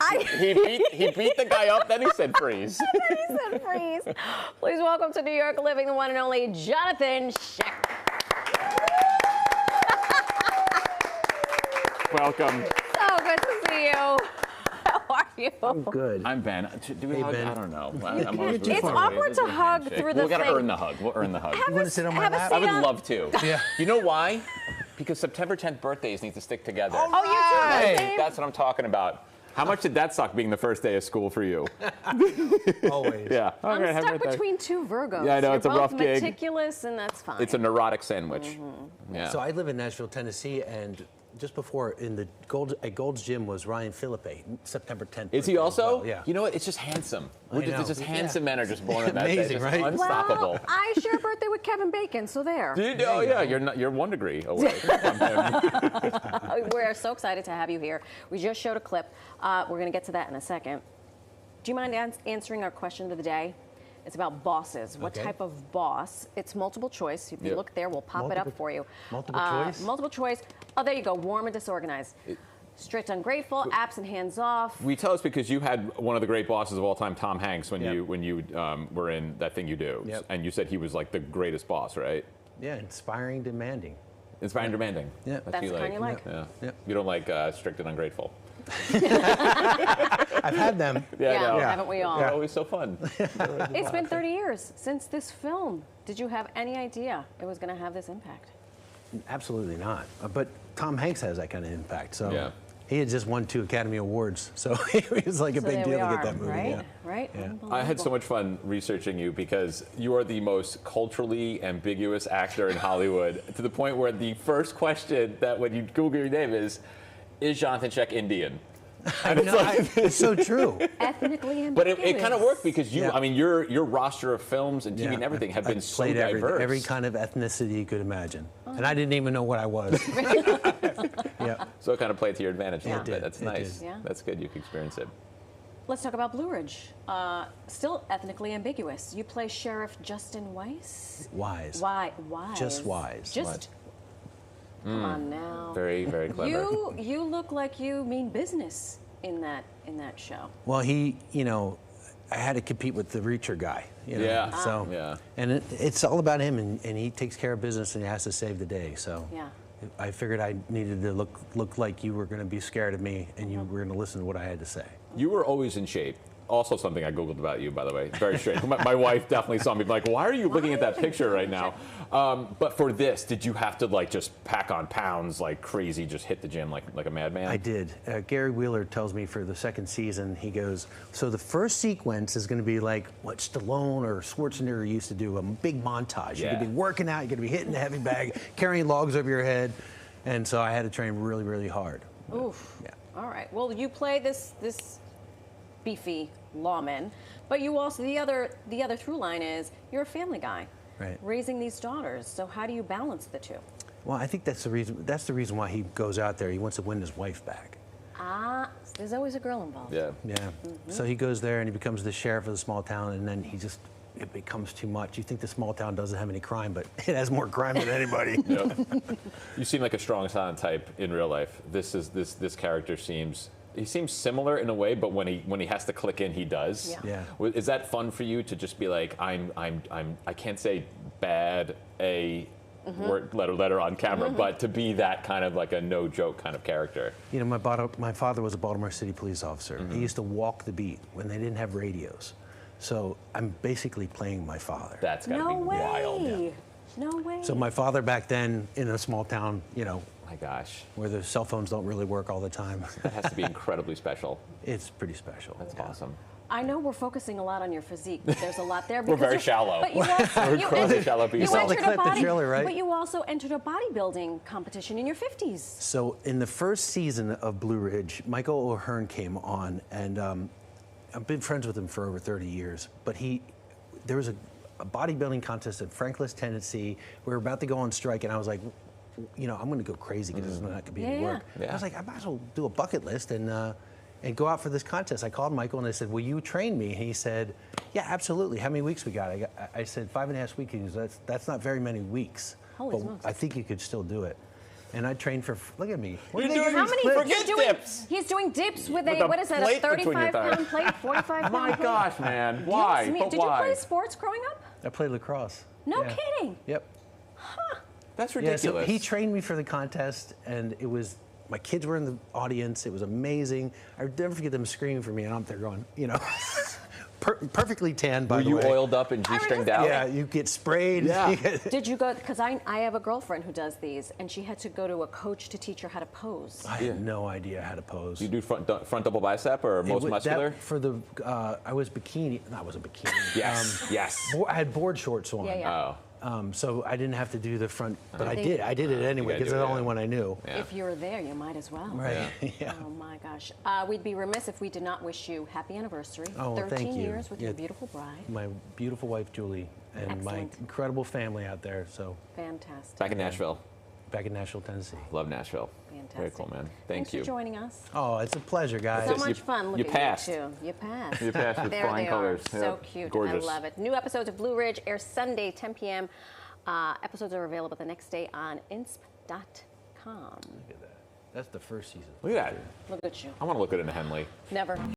He beat the guy up, then he said freeze. He said freeze. Please welcome to New York Living, the one and only Jonathon Schaech. Welcome. So good to see you. How are you? I'm good. I'm Ben. Do we hug? Ben. I don't know. It's awkward to hug through the We gotta thing. earn the hug. We'll earn the hug. You want to sit on my lap? I would love to. Yeah. You know why? Because September 10th birthdays need to stick together. Oh, you two the same? That's what I'm talking about. How much did that suck being the first day of school for you? Always. Yeah. I'm Okay, stuck between two Virgos. Yeah, I know, You're it's a both rough gig. meticulous, and that's fine. It's a neurotic sandwich. Yeah. So I live in Nashville, Tennessee, and just before in the Gold's Gym was Ryan Philippe, September 10th. Is he also? Well, yeah. You know what? It's just handsome. It's just handsome men are just born in that Amazing, day. Just right? Unstoppable. Well, I share a birthday with Kevin Bacon, so there. Oh yeah, you're 1 degree away from him. We're so excited to have you here. We just showed a clip. We're going to get to that in a second. Do you mind answering our question of the day? It's about bosses. What type of boss? It's multiple choice. If you look there, we'll pop it up for you. Multiple choice? Multiple choice. Oh, there you go. Warm and disorganized. Strict, ungrateful, absent, hands off. We tell us because you had one of the great bosses of all time, Tom Hanks, when you were in That Thing You Do, and you said he was like the greatest boss, right? Yeah, inspiring, demanding. Inspiring, demanding. Yeah. That's the kind you like. Yeah. Yep. You don't like strict and ungrateful. I've had them. Yeah, haven't we all? They're always so fun. It's been 30 years since this film. Did you have any idea it was going to have this impact? Absolutely not. But Tom Hanks has that kind of impact. So Yeah. he had just won 2 Academy Awards, so it was like a So big there deal we to get are, that movie. right? Yeah. Right? Yeah. I had so much fun researching you because you are the most culturally ambiguous actor in Hollywood, to the point where the first question that when you Google your name is Jonathon Schaech Indian? And It's so true. Ethnically ambiguous. But it kind of worked because Yeah. I mean, your roster of films and TV and everything have been I've so played diverse. every kind of ethnicity you could imagine. And I didn't even know what I was. Yeah. So it kind of played to your advantage a Yeah. little bit. That's It nice. did. Yeah. That's good. You can experience it. Let's talk about Blue Ridge. Still ethnically ambiguous. You play Sheriff Justin Weiss. Wise. Why? Wise. Just wise. Just. Come on now. Very, very clever. You look like you mean business in that show. Well, I had to compete with the Reacher guy. Yeah. So, Yeah. and it's all about him, and he takes care of business, and he has to save the day. So, Yeah. I figured I needed to look like you were going to be scared of me, and you were going to listen to what I had to say. You were always in shape. Also something I Googled about you, by the way. Very strange. My wife definitely saw me like, why are you looking at that picture right now? But for this, did you have to like just pack on pounds like crazy, just hit the gym like a madman? I did. Gary Wheeler tells me for the second season, he goes, so the first sequence is going to be like what Stallone or Schwarzenegger used to do, a big montage. You're going to be working out, you're going to be hitting a heavy bag, carrying logs over your head. And so I had to train really, really hard. Oof. Yeah. All right. Well, you play this beefy lawman, but you also the other through line is you're a family guy, Right. raising these daughters. So how do you balance the two? Well, I think that's the reason. That's the reason why he goes out there. He wants to win his wife back. There's always a girl involved. Yeah. Yeah. So he goes there and he becomes the sheriff of the small town, and then it becomes too much. You think the small town doesn't have any crime, but it has more crime than anybody. Yep. You seem like a strong silent type in real life. This character seems similar in a way, but when he has to click in, he does. Yeah. Is that fun for you to just be like, I can't say bad word letter on camera, but to be that kind of like a no joke kind of character? You know, my father was a Baltimore City police officer. He used to walk the beat when they didn't have radios. So I'm basically playing my father. That's gotta be wild. Yeah. No way. So my father back then in a small town, My gosh, where the cell phones don't really work all the time. that has to be incredibly special. It's pretty special. That's awesome. I know we're focusing a lot on your physique, but there's a lot there. We're very shallow. But you also, shallow people. You saw the clip, the trailer, right? But you also entered a bodybuilding competition in your 50s. So in the first season of Blue Ridge, Michael O'Hearn came on, and I've been friends with him for over 30 years. But there was a bodybuilding contest in Franklin, Tennessee. We were about to go on strike, and I was like, I'm going to go crazy because this is not going to be any work. Yeah. I was like, I might as well do a bucket list and go out for this contest. I called Michael and I said, will you train me? And he said, yeah, absolutely. How many weeks we got? I said 5.5 weeks. That's not very many weeks. Holy but smokes. I think you could still do it. And I trained for, look at me. You're doing How many? forget dips. He's doing dips with With a, a what is that, a plate between your 35-pound plate, 45-pound My plate? gosh, man. Why? Did But you why? play sports growing up? I played lacrosse. No Yeah. kidding. Yep. That's Yeah, ridiculous. so he trained me for the contest, and it was, my kids were in the audience. It was amazing. I would never forget them screaming for me, and I'm there going, you know, perfectly tanned, by Were the you way. oiled up and G-stringed out? Yeah, you get sprayed. Yeah. Did you go, because I have a girlfriend who does these, and she had to go to a coach to teach her how to pose. I had no idea how to pose. You do front double bicep or most That- muscular? for the, I was bikini. No, I wasn't bikini. Yes, yes. I had board shorts on. Yeah, yeah. Oh. So I didn't have to do the front, but I They- did. I did it anyway gotta because do it's it, the only yeah. one I knew. Yeah. If you're there, you might as well. Right. Yeah. Oh my gosh. We'd be remiss if we did not wish you happy anniversary. Oh, well, 13 thank you. years with your Yeah. beautiful bride. My beautiful wife Julie and my Excellent. incredible family out there. So Fantastic. Back in Nashville. back in Nashville, Tennessee. Love Nashville. Fantastic. Very cool, man. Thanks Thank you. for joining us. Oh, it's a pleasure, guys. So You- much fun. Look you at passed. you too. You passed. You passed with There flying they colors. are. Yeah. So cute. Gorgeous. I love it. New episodes of Blue Ridge air Sunday, 10 p.m. Episodes are available the next day on insp.com. Look at that. That's the first season. Look at that. Look at you. I want to look at it in Henley. Never.